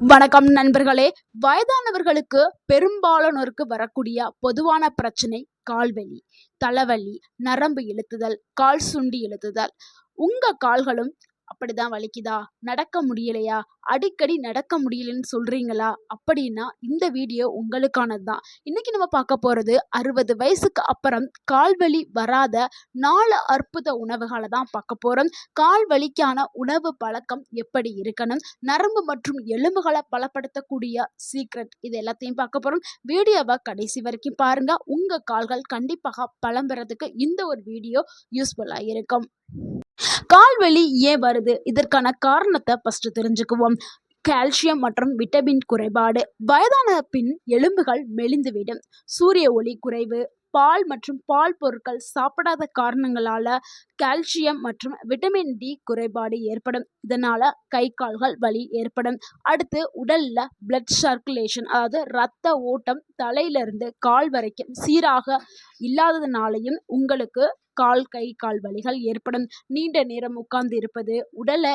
வணக்கம் நண்பர்களே. வயதானவர்களுக்கு பெரும்பாலானோருக்கு வரக்கூடிய பொதுவான பிரச்சனை கால்வலி, தலைவலி, நரம்பு இழுத்துதல், கால் சுண்டி இழுத்துதல். உங்க கால்களும் அப்படிதான் வலிக்குதா? நடக்க முடியலையா? அடிக்கடி நடக்க முடியலன்னு சொல்றீங்களா? அப்படின்னா இந்த வீடியோ உங்களுக்கானது தான். இன்னைக்கு நம்ம பார்க்க போறது 60 வயசுக்கு அப்புறம் கால்வலி வராத 4 அற்புத உணவுகளை தான் பார்க்க போறோம். கால் வலிக்கான உணவு பழக்கம் எப்படி இருக்கணும், நரம்பு மற்றும் எலும்புகளை பலப்படுத்தக்கூடிய சீக்ரெட், இது எல்லாத்தையும் பார்க்க போறோம். வீடியோவை கடைசி வரைக்கும் பாருங்க. உங்க கால்கள் கண்டிப்பாக பலம் பெறதுக்கு இந்த ஒரு வீடியோ யூஸ்ஃபுல்லா இருக்கும். கால்வலி ஏன் வருது? இதற்கான காரணத்தை ஃபர்ஸ்ட் தெரிஞ்சுக்குவோம். கால்சியம் மற்றும் விட்டமின் குறைபாடு. வயதான பின் எலும்புகள் மெலிந்துவிடும். சூரிய ஒளி குறைவு, பால் மற்றும் பால் பொருட்கள் சாப்பிடாத காரணங்களால கால்சியம் மற்றும் விட்டமின் டி குறைபாடு ஏற்படும். இதனால கை கால்கள் வலி ஏற்படும். அடுத்து உடல்ல பிளட் சர்க்குலேஷன், அதாவது இரத்த ஓட்டம் தலையிலிருந்து கால் வரைக்கும் சீராக இல்லாததுனாலையும் உங்களுக்கு கை கால் வலிகள் ஏற்படும். நீண்ட நேரம் உட்கார்ந்து இருப்பது, உடலை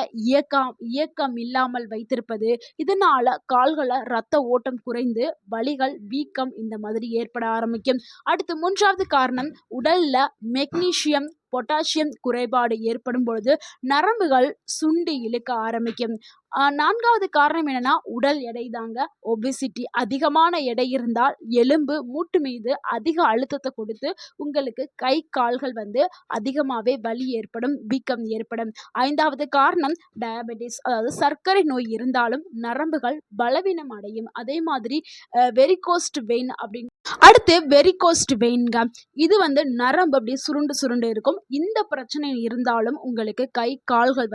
இயக்கம் இல்லாமல் வைத்திருப்பது, இதனால கால்களை ரத்த ஓட்டம் குறைந்து வலிகள், வீக்கம் இந்த மாதிரி ஏற்பட ஆரம்பிக்கும். அடுத்து 3வது காரணம், உடல்ல மெக்னீசியம் பொட்டாசியம் குறைபாடு ஏற்படும் பொழுது நரம்புகள் சுண்டி இழுக்க ஆரம்பிக்கும். 4வது காரணம் என்னன்னா உடல் எடை தாங்க. ஒபிசிட்டி, அதிகமான எடை இருந்தால் எலும்பு மூட்டு மீது அதிக அழுத்தத்தை கொடுத்து உங்களுக்கு கை கால்கள் அதிகமாகவே வலி ஏற்படும், வீக்கம் ஏற்படும். 5வது காரணம் டயபெட்டிஸ், அதாவது சர்க்கரை நோய் இருந்தாலும் நரம்புகள் பலவீனம் அடையும். அதே மாதிரி வெரிகோஸ்ட் வெயின் அப்படின்னு. அடுத்து வெரிகோஸ்ட் வெயின்க, இது நரம்பு அப்படியே சுருண்டு சுருண்டு இருக்கும். இந்த பிரச்சனை இருந்தாலும் உங்களுக்கு கை கால்கள்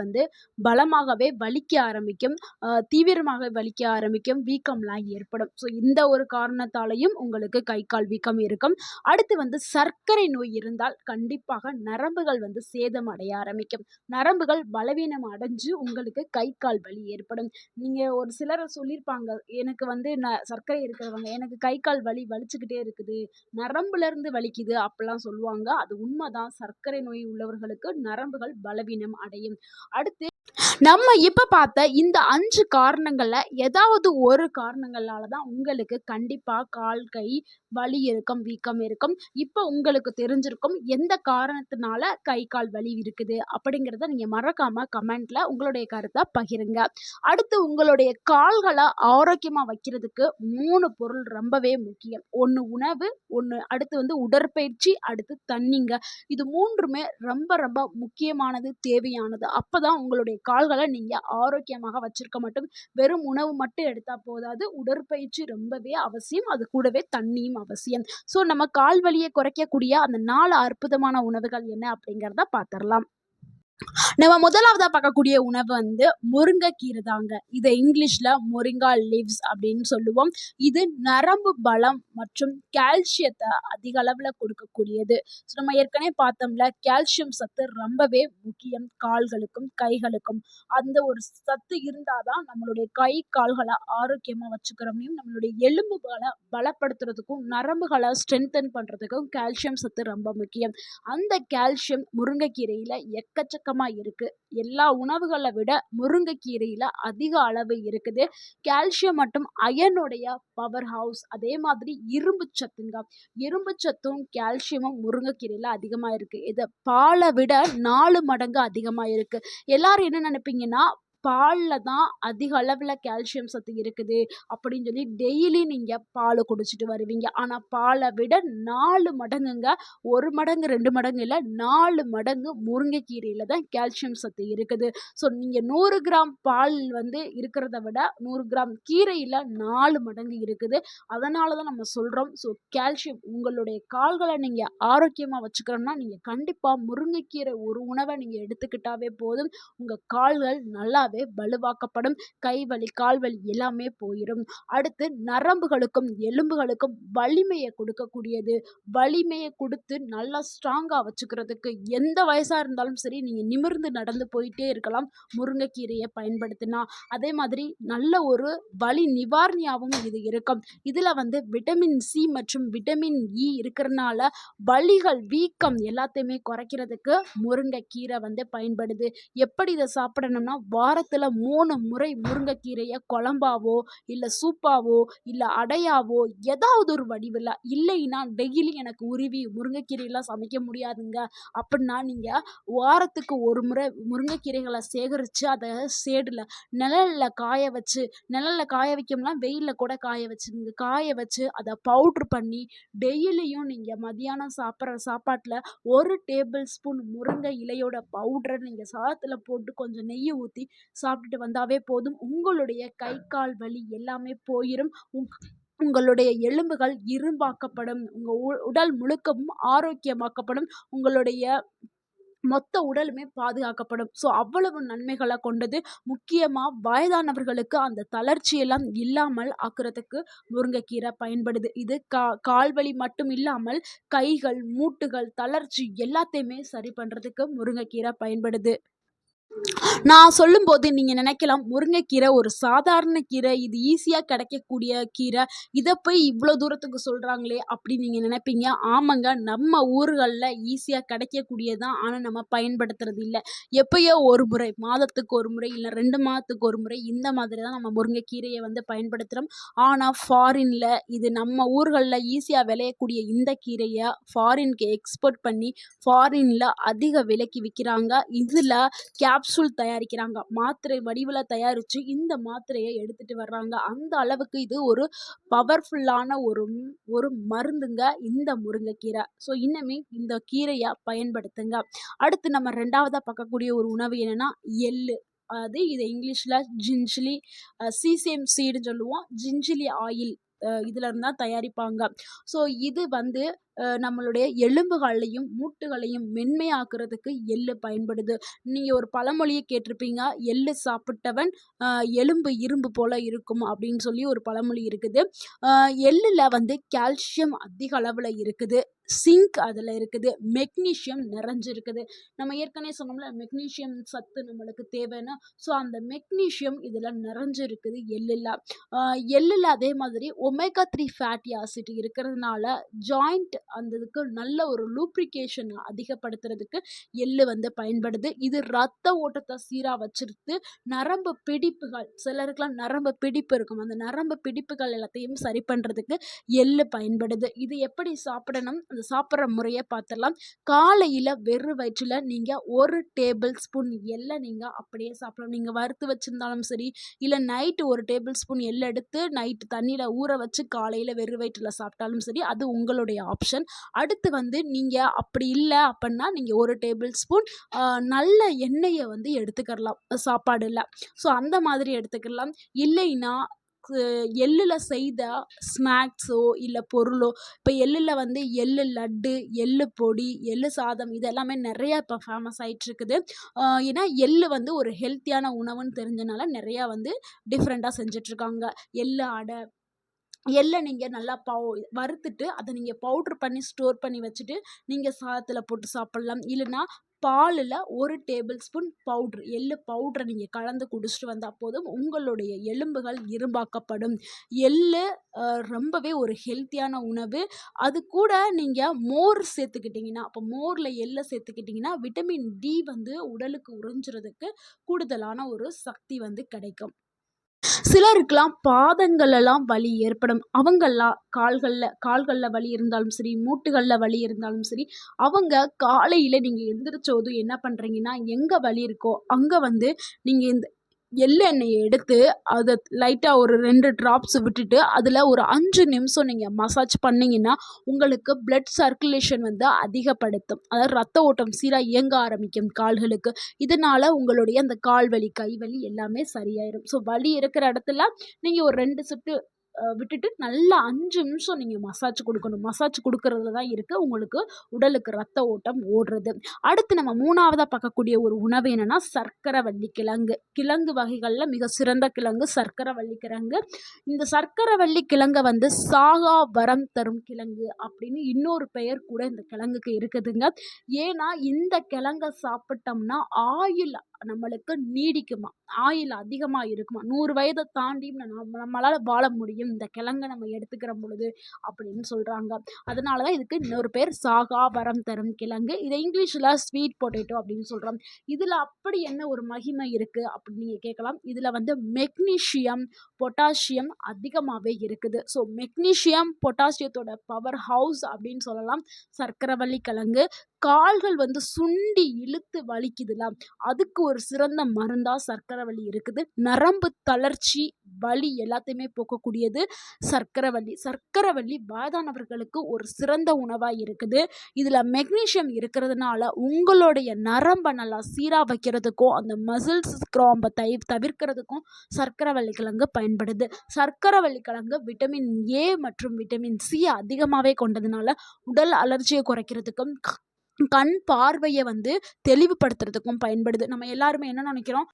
பலமாகவே வலிக்க ஆரம்பிக்கும், தீவிரமாக வலிக்க ஆரம்பிக்கும், வீக்கம்லாம் ஏற்படும். ஸோ இந்த ஒரு காரணத்தாலையும் உங்களுக்கு கை கால் வீக்கம் இருக்கும். அடுத்து சர்க்கரை நோய் இருந்தால் கண்டிப்பாக நரம்புகள் சேதம் அடைய ஆரம்பிக்கும். நரம்புகள் பலவீனம் அடைஞ்சு உங்களுக்கு கை கால் வலி ஏற்படும். நீங்கள் ஒரு சிலரை சொல்லியிருப்பாங்க, எனக்கு சர்க்கரை இருக்கிறவங்க எனக்கு கை கால் வலி வலிச்சுக்கிட்டே இருக்குது, நரம்புல இருந்து வலிக்குது அப்படிலாம் சொல்லுவாங்க. அது உண்மைதான். சர்க்கரை நோய் உள்ளவர்களுக்கு நரம்புகள் பலவீனம் அடையும். அடுத்து நம்ம இப்ப பார்த்த இந்த 5 காரணங்கள்ல ஏதாவது ஒரு காரணங்களால தான் உங்களுக்கு கண்டிப்பா கால் கை வலி இருக்கும், வீக்கம் இருக்கும். இப்ப உங்களுக்கு தெரிஞ்சிருக்கும் எந்த காரணத்தினால கை கால் வலி இருக்குது அப்படிங்கிறத நீங்க மறக்காம கமெண்ட்ல உங்களுடைய கருத்தை பகிருங்க. அடுத்து உங்களுடைய கால்களை ஆரோக்கியமா வைக்கிறதுக்கு 3 பொருள் ரொம்பவே முக்கியம். ஒன்று உணவு, ஒன்று அடுத்து உடற்பயிற்சி, அடுத்து தண்ணிங்க. இது 3மே ரொம்ப ரொம்ப முக்கியமானது, தேவையானது. அப்பதான் உங்களுடைய கால்களை நீங்க ஆரோக்கியமாக வச்சிருக்க மட்டும். வெறும் உணவு மட்டும் எடுத்தா போதாது, உடற்பயிற்சி ரொம்பவே அவசியம். அது கூடவே தண்ணியும் அவசியம். ஸோ நம்ம கால் வலியை குறைக்கக்கூடிய அந்த 4 அற்புதமான உணவுகள் என்ன அப்படிங்கிறத பார்த்துடலாம். நம்ம முதலாவதா பார்க்கக்கூடிய உணவு முருங்கைக்கீரை தாங்க. இதை இங்கிலீஷ்ல மொரிங்கா லீவ்ஸ் அப்படின்னு சொல்லுவோம். இது நரம்பு பலம் மற்றும் கால்சியத்தை அதிக அளவுல கொடுக்கக்கூடியது. நம்ம ஏற்கனவே பார்த்தோம்ல, கால்சியம் சத்து ரொம்பவே முக்கியம் கால்களுக்கும் கைகளுக்கும். அந்த ஒரு சத்து இருந்தாதான் நம்மளுடைய கை கால்களை ஆரோக்கியமா வச்சுக்கிற முடியும். நம்மளுடைய எலும்புகளை பலப்படுத்துறதுக்கும் நரம்புகளை ஸ்ட்ரென்தன் பண்றதுக்கும் கால்சியம் சத்து ரொம்ப முக்கியம். அந்த கால்சியம் முருங்கைக்கீரையில எக்கச்சக்க இருக்கு. எல்லா உணவுகளை விட முருங்கைக்கீரையில அதிக அளவு இருக்குது. கால்சியம் மற்றும் அயனுடைய பவர் ஹவுஸ். அதே மாதிரி இரும்பு சத்துங்க. இரும்பு சத்தும் கால்சியமும் முருங்கைக்கீரையில அதிகமா இருக்கு. இது பாலை விட 4 மடங்கு அதிகமா இருக்கு. எல்லாரும் என்ன நினைப்பீங்கன்னா, பாலில் தான் அதிக அளவில் கால்சியம் சத்து இருக்குது அப்படின்னு சொல்லி டெய்லி நீங்கள் பால் குடிச்சிட்டு வருவீங்க. ஆனால் பாலை விட 4 மடங்குங்க. 1 மடங்கு 2 மடங்கு இல்லை, 4 மடங்கு முருங்கைக்கீரையில் தான் கால்சியம் சத்து இருக்குது. ஸோ நீங்கள் 100 கிராம் பால் இருக்கிறத விட 100 கிராம் கீரையில் 4 மடங்கு இருக்குது. அதனால தான் நம்ம சொல்கிறோம். ஸோ கால்சியம், உங்களுடைய கால்களை நீங்கள் ஆரோக்கியமாக வச்சுக்கிறோம்னா நீங்கள் கண்டிப்பாக முருங்கைக்கீரை ஒரு உணவை நீங்கள் எடுத்துக்கிட்டாவே போதும். உங்கள் கால்கள் நல்லா வலுவாக்கப்படும். கை வலி, கால் வலி எல்லாமே போயிடும். அடுத்து நரம்புகளுக்கும் எலும்புகளுக்கும் வலிமையை கொடுக்கக்கூடியது. வலிமையை கொடுத்து நல்லா ஸ்ட்ராங்கா வச்சுக்கிறதுக்கு எந்த வயசா இருந்தாலும் சரி, நீங்க நிமிர்ந்து நடந்து போயிட்டே இருக்கலாம் முருங்கைக்கீரையை பயன்படுத்தினா. அதே மாதிரி நல்ல ஒரு வலி நிவாரணியாகவும் இது இருக்கும். இதுல விட்டமின் சி மற்றும் விட்டமின் இ இருக்கிறதுனால வலிகள், வீக்கம் எல்லாத்தையுமே குறைக்கிறதுக்கு முருங்கைக்கீரை பயன்படுது. எப்படி இதை சாப்பிடணும்னா, வார வாரத்துல 3 முறை முருங்கைக்கீரைய குழம்பாவோ, இல்ல சூப்பாவோ, இல்ல அடையாவோ ஏதாவது ஒரு வடிவுல, இல்லைன்னா டெய்லி எனக்கு உருவி முருங்கைக்கீரைலாம் சமைக்க முடியாதுங்க அப்படின்னா, நீங்க வாரத்துக்கு ஒரு முறை முருங்கைக்கீரைகள சேகரிச்சு, அத சேடுல நிழல்ல காய வச்சு, நிழல்ல காய வைக்கணும்னா வெயில்ல கூட காய வச்சுருங்க. காய வச்சு அத பவுடர் பண்ணி டெய்லியும் நீங்க மதியானம் சாப்பிடுற சாப்பாட்டுல 1 டேபிள் ஸ்பூன் முருங்கை இலையோட பவுடர நீங்க சாதத்துல போட்டு கொஞ்சம் நெய்ய ஊத்தி சாப்பிட்டுட்டு வந்தாவே போதும். உங்களுடைய கை, கால் வலி எல்லாமே போயிரும். உங்களுடைய எலும்புகள் இரும்பாக்கப்படும். உங்க உடல் முழுக்கவும் ஆரோக்கியமாக்கப்படும். உங்களுடைய மொத்த உடலுமே பாதுகாக்கப்படும். ஸோ அவ்வளவு நன்மைகள கொண்டது. முக்கியமா வயதானவர்களுக்கு அந்த தளர்ச்சியெல்லாம் இல்லாமல் ஆக்குறதுக்கு முருங்கைக்கீரை பயன்படுது. இது கால் வலி மட்டும் இல்லாமல் கைகள், மூட்டுகள், தளர்ச்சி எல்லாத்தையுமே சரி பண்றதுக்கு முருங்கைக்கீரை பயன்படுது. நான் சொல்லும்போது நீங்க நினைக்கலாம், முருங்கைக்கீரை ஒரு சாதாரண கீரை. இது ஈஸியா கிடைக்கக்கூடிய கீரை. இத போய் இவ்ளோ தூரத்துக்கு சொல்றாங்களே அப்படின்னு நீங்க நினைப்பீங்க. ஆமாங்க, நம்ம ஊர்கள்ல ஈஸியா கிடைக்கக்கூடியது தான். ஆனா நம்ம பயன்படுத்துறது இல்ல. எப்பயோ ஒரு முறை, மாதத்துக்கு ஒரு முறை, இல்ல 2 மாதத்துக்கு ஒரு முறை இந்த மாதிரி தான் நம்ம முருங்கைக்கீரைய வந்து பயன்படுத்துறோம். ஆனா ஃபாரின்ல இது நம்ம ஊர்கள்ல ஈஸியா விளையக்கூடிய இந்த கீரைய ஃபாரின்க்கு எக்ஸ்போர்ட் பண்ணி ஃபாரின்ல அதிக விலைக்கு விக்கிறாங்க. இதுல கேப்சூல் தயாரிக்கிறாங்க. மாத்திரை வடிவுல தயாரிச்சு இந்த மாத்திரைய எடுத்துட்டு வர்றாங்க. அந்த அளவுக்கு இது ஒரு பவர்ஃபுல்லான ஒரு மருந்துங்க இந்த முருங்கைக்கீரை. ஸோ இன்னுமே இந்த கீரைய பயன்படுத்துங்க. அடுத்து நம்ம 2வதா பார்க்கக்கூடிய ஒரு உணவு என்னன்னா எள்ளு. அது இத இங்கிலீஷ்ல ஜின்ஜிலி சீசேம் சீடுன்னு சொல்லுவோம். ஜின்ஜிலி ஆயில் இதுல இருந்து தான் தயாரிப்பாங்க. ஸோ இது வந்து நம்மளுடைய எலும்புகளையும், மூட்டுகளையும் மென்மையாக்குறதுக்கு எள்ளு பயன்படுது. நீங்க ஒரு பழமொழிய கேட்டிருப்பீங்க. "எள்ளு சாப்பிட்டவன் எலும்பு இரும்பு போல இருக்கும்" அப்படின்னு சொல்லி ஒரு பழமொழி இருக்குது. எள்ளுல வந்து கால்சியம் அதிக அளவுல இருக்குது. சிங்க் அதுல இருக்குது. மெக்னீசியம் நிறைஞ்சிருக்குது. நம்ம ஏற்கனவே சொன்னோம்ல, மெக்னீசியம் சத்து நம்மளுக்கு தேவைன்னு. ஸோ அந்த மெக்னீசியம் இதுல நிறைஞ்சிருக்குது எள்ளுல. எள்ளுல அதே மாதிரி ஒமேகா 3 ஃபேட்டி ஆசிட் இருக்கிறதுனால ஜாயிண்ட் அந்த இதுக்கு நல்ல ஒரு லூப்ரிகேஷன் அதிகப்படுத்துறதுக்கு எள்ளு வந்து பயன்படுது. இது ரத்த ஓட்டத்தை சீரா வச்சிருத்து நரம்பு பிடிப்புகள், சிலருக்குலாம் நரம்பு பிடிப்பு இருக்கும். அந்த நரம்பு பிடிப்புகள் எல்லாத்தையும் சரி பண்றதுக்கு எள்ளு பயன்படுது. இது எப்படி சாப்பிடணும், அந்த சாப்பிட்ற முறைய பார்த்துடலாம். காலையில வெறும் வயிற்றுல நீங்க 1 டேபிள் ஸ்பூன் எள்ள நீங்க அப்படியே சாப்பிடலாம். நீங்க வறுத்து வச்சிருந்தாலும் சரி, இல்ல நைட்டு 1 டேபிள் ஸ்பூன் எள்ள எடுத்து நைட்டு தண்ணியில ஊற வச்சு காலையில வெறும் வயிற்றுல சாப்பிட்டாலும் சரி, அது உங்களுடைய ஆப்ஷன். அடுத்து வந்து நீங்க அப்படி இல்ல அப்படின்னா, நீங்க 1 டேபிள் ஸ்பூன் நல்ல எண்ணெய வந்து எடுத்துக்கலாம் சாப்பாடுல. ஸோ அந்த மாதிரி எடுத்துக்கலாம். இல்லைன்னா எள்ளுல செய்த ஸ்நாக்ஸோ இல்ல பொருளோ, இப்போ எள்ளுல வந்து எள்ளு லட்டு, எள்ளு பொடி, எள்ளு சாதம் இது எல்லாமே நிறையா இப்போ ஃபேமஸ் ஆயிட்டுருக்குது. ஏன்னா எள்ளு வந்து ஒரு ஹெல்த்தியான உணவுன்னு தெரிஞ்சனால நிறையா வந்து டிஃப்ரெண்ட்டாக செஞ்சிட்ருக்காங்க. எள்ளு அடை, எள்ள நீங்க நல்லா வறுத்துட்டு அத நீங்க பவுடர் பண்ணி ஸ்டோர் பண்ணி வச்சுட்டு, நீங்க சாதத்துல போட்டு சாப்பிடலாம். இல்லன்னா பாலுல 1 டேபிள் ஸ்பூன் எள்ளு பவுடர நீங்க கலந்து குடிச்சிட்டு வந்தா போதும். உங்களுடைய எலும்புகள் இரும்பாக்கப்படும். எள்ளு ரொம்பவே ஒரு ஹெல்த்தியான உணவு. அது கூட நீங்க மோர் சேர்த்துக்கிட்டீங்கன்னா, அப்போ மோர்ல எள்ள சேர்த்துக்கிட்டீங்கன்னா, விட்டமின் டி வந்து உடலுக்கு உறிஞ்சுறதுக்கு கூடுதலான ஒரு சக்தி வந்து கிடைக்கும். சிலருக்குலாம் பாதங்களெல்லாம் வலி ஏற்படும். அவங்கெல்லாம் கால்கள்ல வலி இருந்தாலும் சரி, மூட்டுகள்ல வலி இருந்தாலும் சரி, அவங்க காலையில நீங்க எந்திரிச்சதும் என்ன பண்றீங்கன்னா, எங்க வலி இருக்கோ அங்க வந்து நீங்க இந்த எள்ளு எண்ணெய எடுத்து அத லைட்டா ஒரு 2 ட்ராப்ஸ் விட்டுட்டு, அதுல ஒரு 5 நிமிஷம் நீங்க மசாஜ் பண்ணீங்கன்னா, உங்களுக்கு பிளட் சர்க்குலேஷன் வந்து அதிகப்படுத்தும். அதாவது ரத்த ஓட்டம் சீரா இயங்க ஆரம்பிக்கும் கால்களுக்கு. இதனால உங்களுடைய அந்த கால் வலி, கை வலி எல்லாமே சரியாயிரும். ஸோ வலி இருக்கிற இடத்துல நீங்க ஒரு 2 சுத்து விட்டுட்டு நல்லா 5 நிமிஷம் நீங்க மசாஜ் குடுக்கணும். மசாஜ் குடுக்கறதுல தான் இருக்கு உங்களுக்கு உடலுக்கு ரத்த ஓட்டம் ஓடுறது. அடுத்து நம்ம 3வதா பார்க்கக்கூடிய ஒரு உணவு என்னன்னா, சர்க்கரைவள்ளி கிழங்கு. கிழங்கு வகைகள்ல மிக சிறந்த கிழங்கு சர்க்கரைவள்ளி கிழங்கு. இந்த சர்க்கரைவள்ளி கிழங்க வந்து சாகா வரம் தரும் கிழங்கு அப்படின்னு இன்னொரு பெயர் கூட இந்த கிழங்குக்கு இருக்குதுங்க. ஏன்னா இந்த கிழங்க சாப்பிட்டோம்னா ஆயுள் நம்மளுக்கு நீடிக்குமா, ஆயுள் அதிகமா இருக்குமா, 100 வயத தாண்டியும் நம்மளால வாழ முடியும் இந்த கிழங்க நம்ம எடுத்துக்கிற பொழுது அப்படின்னு சொல்றாங்க. அதனால தான் இதுக்கு இன்னொரு பேர் சாகா வரம் தரும் கிழங்கு. இதை இங்கிலீஷ்ல ஸ்வீட் பொட்டேட்டோ அப்படின்னு சொல்றோம். இதுல அப்படி என்ன ஒரு மகிமை இருக்கு அப்படின்னு நீங்க கேட்கலாம். இதுல வந்து மெக்னீசியம், பொட்டாசியம் அதிகமாவே இருக்குது. ஸோ மெக்னீசியம், பொட்டாசியத்தோட பவர் ஹவுஸ் அப்படின்னு சொல்லலாம் சர்க்கரைவள்ளி கிழங்கு. கால்கள் வந்து சுண்டி இழுத்து வலிக்குதுல, அதுக்கு ஒரு சிறந்த மருந்தா சர்க்கரைவள்ளி இருக்குது. நரம்பு தளர்ச்சி, வலி எல்லாத்தையுமே போக்கக்கூடியது சர்க்கரைவள்ளி. சர்க்கரைவள்ளி வயதானவர்களுக்கு ஒரு சிறந்த உணவா இருக்குது. இதுல மெக்னீசியம் இருக்கிறதுனால உங்களுடைய நரம்ப நல்லா சீரா வைக்கிறதுக்கும், அந்த மசில்ஸ் கிராம்ப தவிர்க்கிறதுக்கும் சர்க்கரைவள்ளி கிழங்கு பயன்படுது. சர்க்கரைவள்ளி கிழங்கு விட்டமின் ஏ மற்றும் விட்டமின் சி அதிகமாவே கொண்டதுனால உடல் அலர்ஜியை குறைக்கிறதுக்கும், கண் பார்வைய வந்து தெளிவுபடுத்துறதுக்கும் பயன்படுது. நம்ம எல்லாருமே என்ன நினைக்கிறோம்,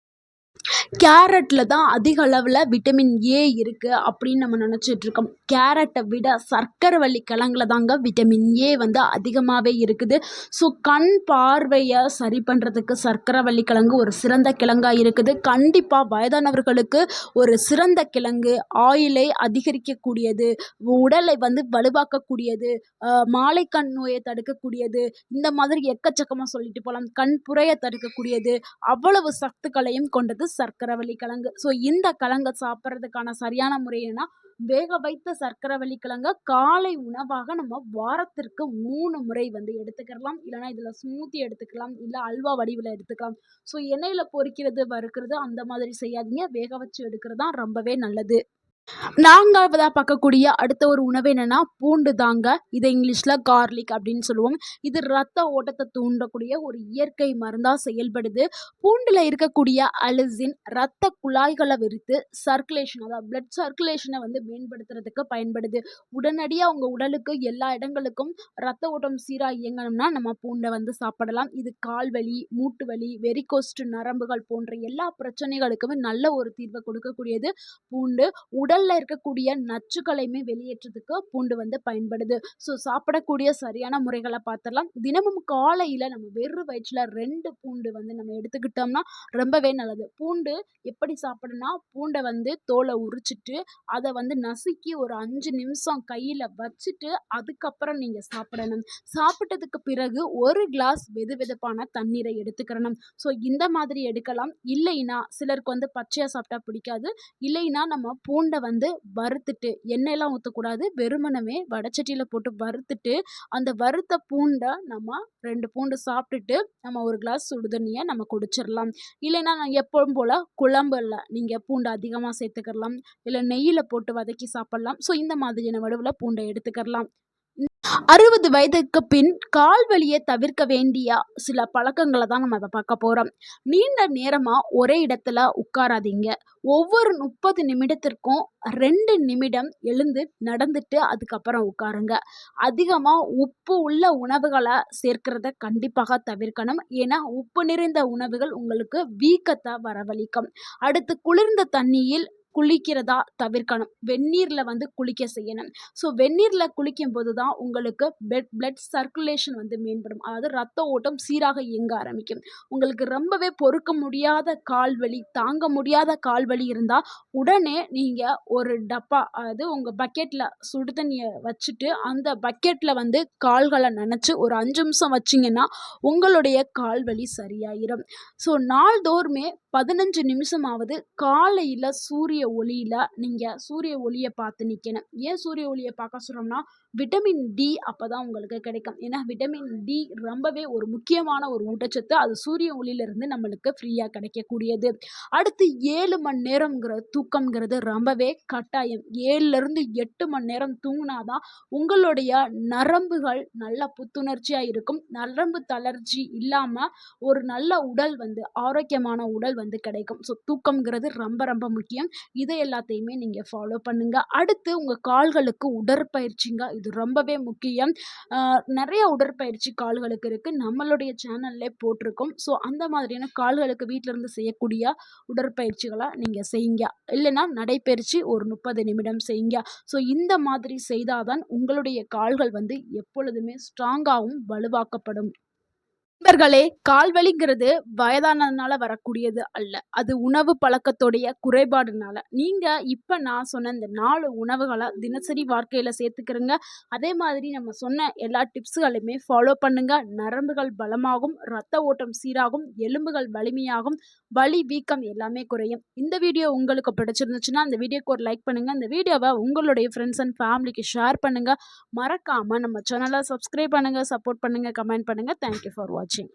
கேரட்ல தான் அதிக அளவுல விட்டமின் ஏ இருக்கு அப்படின்னு நம்ம நினைச்சிட்டு இருக்கோம். கேரட்டை விட சர்க்கரைவள்ளி கிழங்குல தாங்க விட்டமின் ஏ வந்து அதிகமாவே இருக்குது. ஸோ கண் பார்வையை சரி பண்றதுக்கு சர்க்கரைவள்ளி கிழங்கு ஒரு சிறந்த கிழங்கா இருக்குது. கண்டிப்பா வயதானவர்களுக்கு ஒரு சிறந்த கிழங்கு. ஆயுளை அதிகரிக்கக்கூடியது, உடலை வந்து வலுவாக்கக்கூடியது, மாலைக்கண் நோயை தடுக்கக்கூடியது, இந்த மாதிரி எக்கச்சக்கமா சொல்லிட்டு போகலாம். கண் புரைய தடுக்கக்கூடியது, அவ்வளவு சத்துக்களையும் கொண்டது சர்க்கரைவள்ளி கிழங்கு. ஸோ இந்த கிழங்கை சாப்பிட்றதுக்கான சரியான முறை என்னன்னா, வேக வைத்த சர்க்கரைவள்ளி கிழங்க காலை உணவாக நம்ம வாரத்திற்கு 3 முறை வந்து எடுத்துக்கலாம். இல்லைன்னா இதில் ஸ்மூத்தி எடுத்துக்கலாம், இல்லை அல்வா வடிவில் எடுத்துக்கலாம். ஸோ எண்ணெயில் பொரிக்கிறது, வறுக்கிறது அந்த மாதிரி செய்யாதீங்க. வேக வச்சு எடுக்கிறது தான் ரொம்பவே நல்லது. நான்காவதா பார்க்கக்கூடிய அடுத்த ஒரு உணவு என்னன்னா பூண்டு தாங்க. இதை இங்கிலீஷ்ல கார்லிக் அப்படின்னு சொல்லுவோம். இது ரத்த ஓட்டத்தை தூண்டக்கூடிய ஒரு இயற்கை மருந்தா செயல்படுது. பூண்டுல இருக்கக்கூடிய அலிசின் ரத்த குழாய்களை விரித்து சர்க்குலேஷன், அதாவது பிளட் சர்க்குலேஷனை வந்து மேம்படுத்துறதுக்கு பயன்படுது. உடனடியாக உங்க உடலுக்கு எல்லா இடங்களுக்கும் ரத்த ஓட்டம் சீரா இயங்கணும்னா நம்ம பூண்டை வந்து சாப்பிடலாம். இது கால்வலி, மூட்டு வலி, வெரிகோஸ்ட் நரம்புகள் போன்ற எல்லா பிரச்சனைகளுக்குமே நல்ல ஒரு தீர்வை கொடுக்கக்கூடியது பூண்டு. உடல்ல இருக்கக்கூடிய நச்சுக்களையுமே வெளியேற்றதுக்கு பூண்டு வந்து பயன்படுது. ஸோ சாப்பிடக்கூடிய சரியான முறைகளை பார்த்துடலாம். தினமும் காலையில நம்ம வெறும் வயிற்றுல 2 பூண்டு வந்து நம்ம எடுத்துக்கிட்டோம்னா ரொம்பவே நல்லது. பூண்டு எப்படி சாப்பிடணும்னா, பூண்டை வந்து தோலை உரிச்சிட்டு அதை வந்து நசுக்கி ஒரு 5 நிமிஷம் கையில வச்சுட்டு அதுக்கப்புறம் நீங்க சாப்பிடணும். சாப்பிட்டதுக்கு பிறகு 1 கிளாஸ் வெதுவெதுப்பான தண்ணீரை எடுத்துக்கிறணும். ஸோ இந்த மாதிரி எடுக்கலாம். இல்லைன்னா சிலருக்கு வந்து பச்சையா சாப்பிட்டா பிடிக்காது. இல்லைன்னா நம்ம பூண்டை வந்து வறுத்துட்டு, எண்ணெயெல்லாம் ஊற்றக்கூடாது, வெறுமனவே வடச்சட்டியில் போட்டு வறுத்துட்டு அந்த வறுத்த பூண்டை நம்ம 2 பூண்டு சாப்பிட்டுட்டு நம்ம 1 கிளாஸ் சுடுதண்ணியை நம்ம குடிச்சிடலாம். இல்லைன்னா நான் எப்பவும் போல் குழம்புல நீங்கள் பூண்டு அதிகமாக சேர்த்துக்கலாம், இல்லை நெய்யில் போட்டு வதக்கி சாப்பிட்லாம். ஸோ இந்த மாதிரியான வடிவில் பூண்டை எடுத்துக்கலாம். 60 வயதுக்கு பின் கால் வலியை தவிர்க்க வேண்டிய சில பழக்கங்களை தான் நம்ம இப்போ பார்க்க போகிறோம். நீண்ட நேரமாக ஒரே இடத்துல உட்காராதீங்க. ஒவ்வொரு 30 நிமிடத்திற்கும் 2 நிமிடம் எழுந்து நடந்துட்டு அதுக்கப்புறம் உட்காருங்க. அதிகமாக உப்பு உள்ள உணவுகளை சேர்க்கிறத கண்டிப்பாக தவிர்க்கணும். ஏன்னா உப்பு நிறைந்த உணவுகள் உங்களுக்கு வீக்கத்தை வரவழைக்கும். அடுத்து குளிர்ந்த தண்ணியில் குளிக்கிறதா தவிர்க்கணும். வெந்நீரில் வந்து குளிக்க செய்யணும். ஸோ வெந்நீரில் குளிக்கும் போது தான் உங்களுக்கு பிளட் சர்க்குலேஷன் வந்து மேம்படும். அதாவது ரத்த ஓட்டம் சீராக இயங்க ஆரம்பிக்கும். உங்களுக்கு ரொம்பவே பொறுக்க முடியாத கால்வலி, தாங்க முடியாத கால்வலி இருந்தால் உடனே நீங்கள் ஒரு டப்பா, அதாவது உங்கள் பக்கெட்டில் சுடு தண்ணியை வச்சுட்டு அந்த பக்கெட்டில் வந்து கால்களை நனைச்சி ஒரு 5 நிமிஷம் வச்சிங்கன்னா உங்களுடைய கால்வலி சரியாயிரும். ஸோ நாள்தோறுமே 15 நிமிஷமாவது காலையில் சூரிய ஒளியில் நீங்கள் சூரிய ஒளியை பார்த்து நிற்கணும். ஏன் சூரிய ஒளியை பார்க்க சொல்கிறோம்னா, விட்டமின் டி அப்போ தான் உங்களுக்கு கிடைக்கும். ஏன்னா விட்டமின் டி ரொம்பவே ஒரு முக்கியமான ஒரு ஊட்டச்சத்து. அது சூரிய ஒளியிலிருந்து நம்மளுக்கு ஃப்ரீயாக கிடைக்கக்கூடியது. அடுத்து 7 மணி நேரம்ங்கிற தூக்கம்ங்கிறது ரொம்பவே கட்டாயம். 7லேருந்து 8 மணி நேரம் தூங்கினாதான் உங்களுடைய நரம்புகள் நல்ல புத்துணர்ச்சியாக இருக்கும். நரம்பு தளர்ச்சி இல்லாமல் ஒரு நல்ல உடல் வந்து, ஆரோக்கியமான உடல் வந்து கிடைக்கும். ஸோ தூக்கம்ங்கிறது ரொம்ப ரொம்ப முக்கியம். இதை எல்லாத்தையுமே நீங்கள் ஃபாலோ பண்ணுங்க. அடுத்து உங்கள் கால்களுக்கு உடற்பயிற்சிங்க, இது ரொம்பவே முக்கியம். நிறைய உடற்பயிற்சி கால்களுக்கு இருக்குது, நம்மளுடைய சேனல்லே போட்டிருக்கோம். ஸோ அந்த மாதிரியான கால்களுக்கு வீட்டில் இருந்து செய்யக்கூடிய உடற்பயிற்சிகளை நீங்கள் செய்யுங்க. இல்லைன்னா நடைப்பயிற்சி ஒரு 30 நிமிடம் செய்யுங்க. ஸோ இந்த மாதிரி செய்தாதான் உங்களுடைய கால்கள் வந்து எப்பொழுதுமே ஸ்ட்ராங்காகவும் வலுவாக்கப்படும். நண்பர்களே, கால்வலிங்கிறது வயதானதுனால வரக்கூடியது அல்ல. அது உணவு பழக்கத்துடைய குறைபாடுனால. நீங்க இப்ப நான் சொன்ன இந்த 4 உணவுகள தினசரி வாழ்க்கையில சேர்த்துக்கிறங்க. அதே மாதிரி நம்ம சொன்ன எல்லா டிப்ஸுகளையுமே ஃபாலோ பண்ணுங்க. நரம்புகள் பலமாகும், ரத்த ஓட்டம் சீராகும், எலும்புகள் வலிமையாகும், வலி, வீக்கம் எல்லாமே குறையும். இந்த வீடியோ உங்களுக்கு பிடிச்சிருந்துச்சுன்னா, இந்த வீடியோக்கு ஒரு லைக் பண்ணுங்க. இந்த வீடியோவ உங்களுடைய ஃப்ரெண்ட்ஸ் அண்ட் ஃபேமிலிக்கு ஷேர் பண்ணுங்க. மறக்காம நம்ம சேனல சப்ஸ்கிரைப் பண்ணுங்க, சப்போர்ட் பண்ணுங்க, கமெண்ட் பண்ணுங்க. தேங்க் யூ ஃபார் வாட்சிங்.